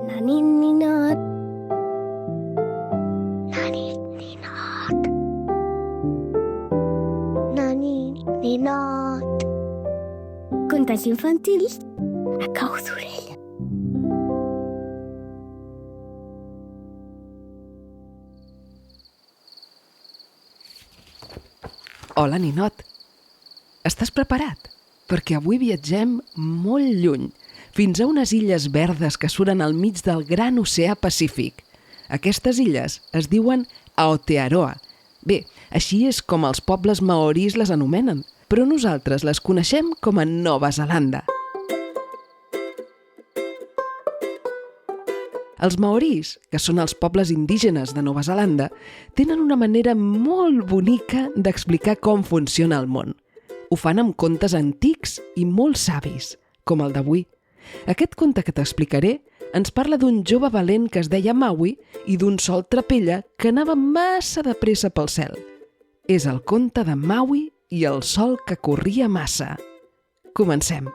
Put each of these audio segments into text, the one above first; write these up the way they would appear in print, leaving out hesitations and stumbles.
Na nit ninot. Na nit ninot. Na nit ninot. Contes infantils a cau d'orella. Hola, ninot. Estàs preparat? Perquè avui viatgem molt lluny, fins a unes illes verdes que suren al mig del gran oceà Pacífic. Aquestes illes es diuen Aotearoa. Bé, així és com els pobles maoris les anomenen, però nosaltres les coneixem com a Nova Zelanda. Els maoris, que són els pobles indígenes de Nova Zelanda, tenen una manera molt bonica d'explicar com funciona el món. Ho fan amb contes antics i molt savis, com el d'avui. Aquest conte que t'explicaré ens parla d'un jove valent que es deia Maui i d'un sol trapella que anava massa de pressa pel cel. És el conte de Maui i el sol que corria massa. Comencem.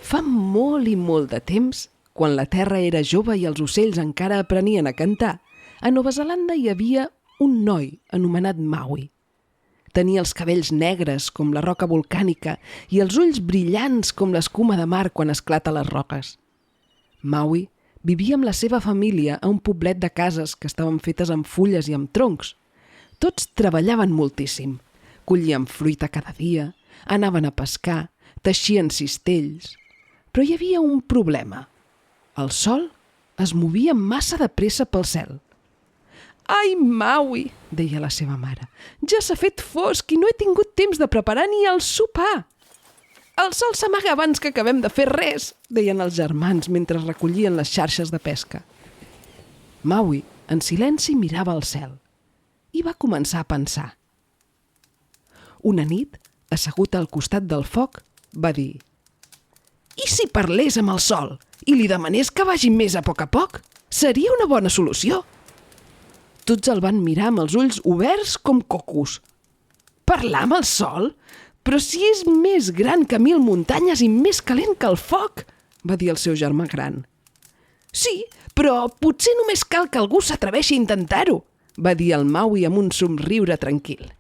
Fa molt i molt de temps, quan la terra era jove i els ocells encara aprenien a cantar, a Nova Zelanda hi havia un noi anomenat Maui. Tenia els cabells negres com la roca volcànica i els ulls brillants com l'escuma de mar quan esclata les roques. Maui vivia amb la seva família a un poblet de cases que estaven fetes amb fulles i amb troncs. Tots treballaven moltíssim. Collien fruita cada dia, anaven a pescar, teixien cistells. Però hi havia un problema. El sol es movia massa de pressa pel cel. «Ai, Maui!», deia la seva mare, «ja s'ha fet fosc i no he tingut temps de preparar ni el sopar!» «El sol s'amaga abans que acabem de fer res!», deien els germans mentre recollien les xarxes de pesca. Maui, en silenci, mirava al cel i va començar a pensar. Una nit, assegut al costat del foc, va dir: «I si parlés amb el sol i li demanés que vagi més a poc? Seria una bona solució!» Tots el van mirar amb els ulls oberts com cocos. «Parlar amb el sol? Però si és més gran que 1000 muntanyes i més calent que el foc!», va dir el seu germà gran. «Sí, però potser només cal que algú s'atreveixi a intentar-ho», va dir el Maui amb un somriure tranquil.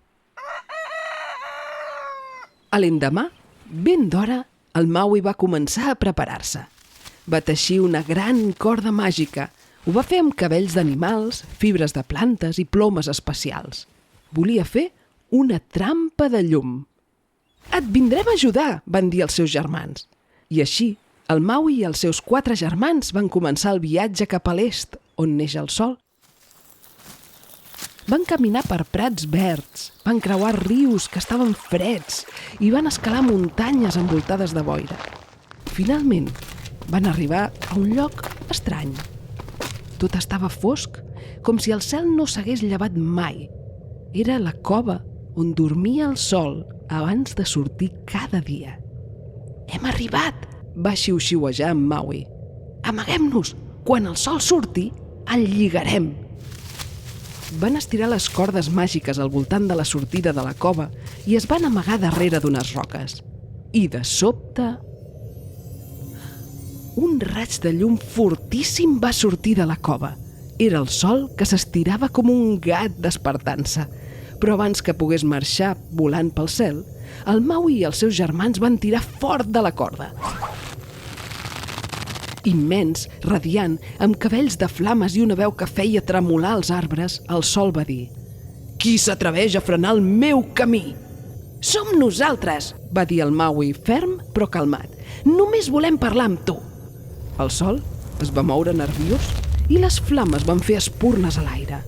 A l'endemà, ben d'hora, el Maui va començar a preparar-se. Va teixir una gran corda màgica. Ho va fer amb cabells d'animals, fibres de plantes i plomes especials. Volia fer una trampa de llum. «Et vindrem a ajudar», van dir els seus germans. I així, el Maui i els seus 4 germans van començar el viatge cap a l'est, on neix el sol. Van caminar per prats verds, van creuar rius que estaven freds i van escalar muntanyes envoltades de boira. Finalment, van arribar a un lloc estrany. Tot estava fosc, com si el cel no s'hagués llevat mai. Era la cova on dormia el sol abans de sortir cada dia. «Hem arribat!», va xiu-xiuejar en Maui. «Amaguem-nos! Quan el sol surti, el lligarem!» Van estirar les cordes màgiques al voltant de la sortida de la cova i es van amagar darrere d'unes roques. I de sobte, un raig de llum fortíssim va sortir de la cova. Era el sol que s'estirava com un gat despertant-se. Però abans que pogués marxar volant pel cel, el Maui i els seus germans van tirar fort de la corda. Immens, radiant, amb cabells de flames i una veu que feia tremolar els arbres, el sol va dir: «Qui s'atreveix a frenar el meu camí?» «Som nosaltres», va dir el Maui, ferm però calmat. «Només volem parlar amb tu». El sol es va moure nerviós i les flames van fer espurnes a l'aire.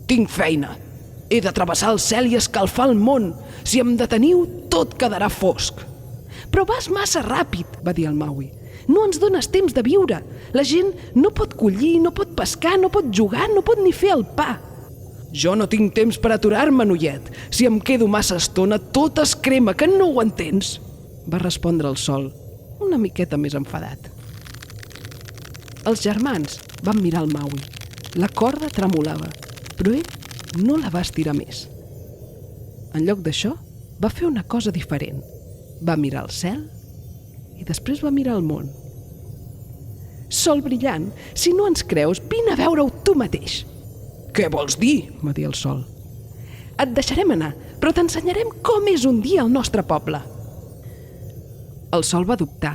«Tinc feina. He de travessar el cel i escalfar el món. Si em deteniu, tot quedarà fosc». «Però vas massa ràpid», va dir el Maui. «No ens dones temps de viure. La gent no pot collir, no pot pescar, no pot jugar, no pot ni fer el pa». «Jo no tinc temps per aturar-me, noiet. Si em quedo massa estona, tot es crema, que no ho entens», va respondre el sol, una miqueta més enfadat. Els germans van mirar el Maui. La corda tremolava, però ell no la va estirar més. En lloc d'això, va fer una cosa diferent. Va mirar el cel i després va mirar el món. Sol brillant, si no ens creus, vine a veure-ho tu mateix. Què vols dir? Va dir el sol. Et deixarem anar, però t'ensenyarem com és un dia al nostre poble. El sol va dubtar,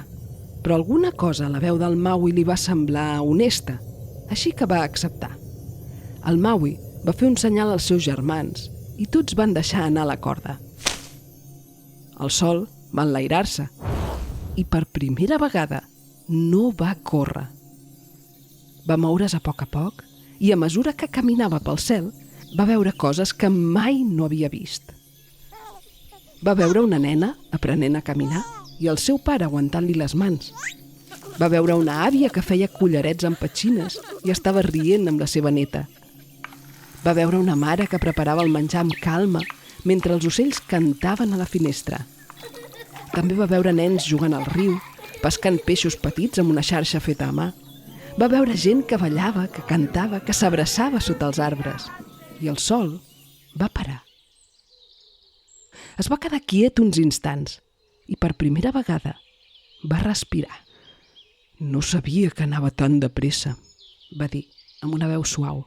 però alguna cosa a la veu del Maui li va semblar honesta, així que va acceptar. El Maui va fer un senyal als seus germans i tots van deixar anar la corda. El sol va enlairar-se i per primera vegada no va córrer. Va moure's a poc i a mesura que caminava pel cel va veure coses que mai no havia vist. Va veure una nena aprenent a caminar i el seu pare aguantant-li les mans. Va veure una àvia que feia collarets amb petxines i estava rient amb la seva neta. Va veure una mare que preparava el menjar amb calma mentre els ocells cantaven a la finestra. També va veure nens jugant al riu, pescant peixos petits amb una xarxa feta a mà. Va veure gent que ballava, que cantava, que s'abraçava sota els arbres. I el sol va parar. Es va quedar quiet uns instants i per primera vegada va respirar. No sabia que anava tan de pressa, va dir amb una veu suau.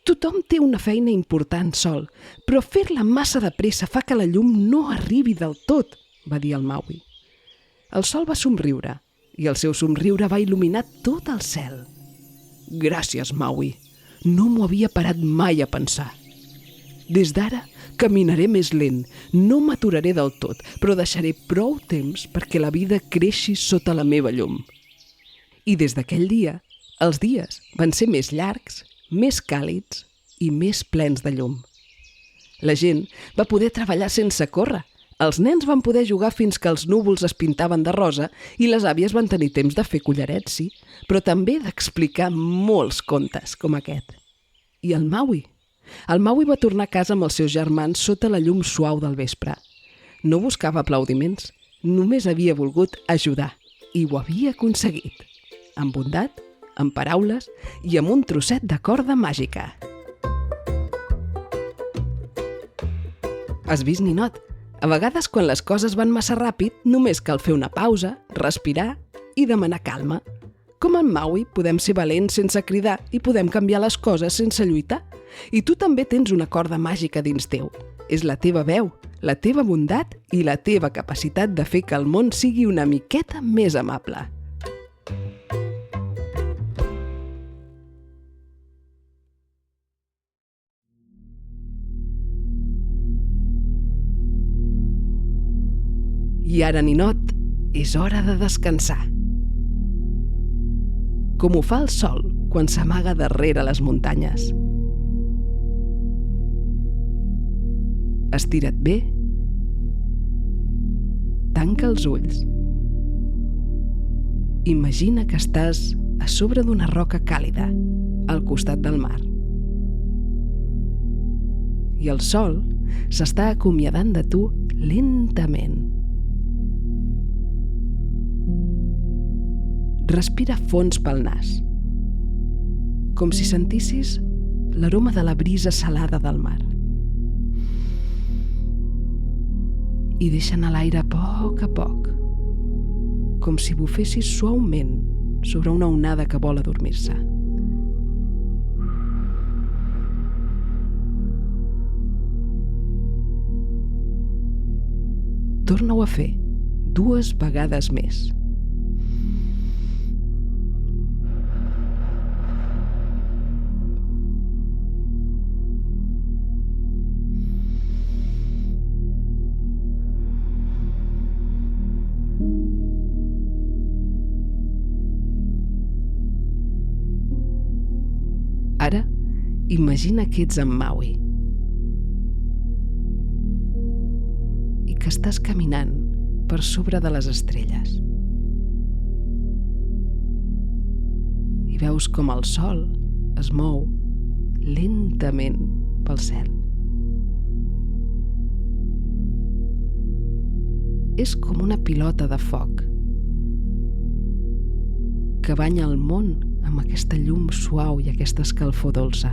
Tothom té una feina important, Sol, però fer-la massa de pressa fa que la llum no arribi del tot, va dir el Maui. El sol va somriure i el seu somriure va il·luminar tot el cel. Gràcies, Maui. No m'ho havia parat mai a pensar. Des d'ara caminaré més lent, no m'aturaré del tot, però deixaré prou temps perquè la vida creixi sota la meva llum. I des d'aquell dia, els dies van ser més llargs, més càlids i més plens de llum. La gent va poder treballar sense córrer, els nens van poder jugar fins que els núvols es pintaven de rosa i les àvies van tenir temps de fer collarets, sí, però també d'explicar molts contes com aquest. I el Maui? El Maui va tornar a casa amb els seus germans sota la llum suau del vespre. No buscava aplaudiments, només havia volgut ajudar i ho havia aconseguit. Amb bondat, amb paraules i amb un trosset de corda màgica. Has vist, ninot? A vegades, quan les coses van massa ràpid, només cal fer una pausa, respirar i demanar calma. Com en Maui, podem ser valents sense cridar i podem canviar les coses sense lluitar. I tu també tens una corda màgica dins teu. És la teva veu, la teva bondat i la teva capacitat de fer que el món sigui una miqueta més amable. I ara, ninot, és hora de descansar. Com ho fa el sol quan s'amaga darrere les muntanyes. Estira't bé, tanca els ulls. Imagina que estàs a sobre d'una roca càlida, al costat del mar. I el sol s'està acomiadant de tu lentament. Respira fons pel nas, com si sentissis l'aroma de la brisa salada del mar. I deixa anar l'aire a poc, com si bufessis suaument sobre una onada que vol adormir-se. Torna-ho a fer 2 vegades més. Ara, imagina que ets en Maui i que estàs caminant per sobre de les estrelles. I veus com el sol es mou lentament pel cel. És com una pilota de foc que banya el món amb aquesta llum suau i aquesta escalfor dolça.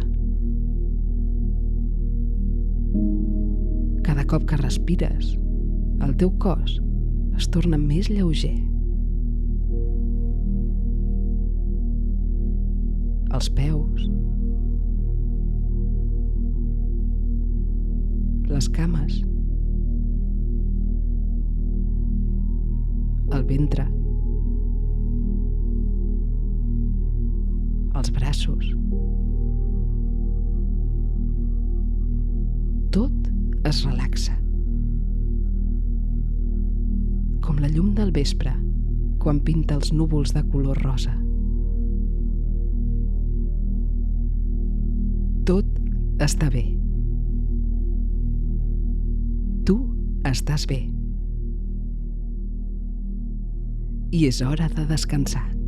Cada cop que respires, el teu cos es torna més lleuger. Els peus, les cames, el ventre, els braços. Tot es relaxa. Com la llum del vespre, quan pinta els núvols de color rosa. Tot està bé. Tu estàs bé. I és hora de descansar.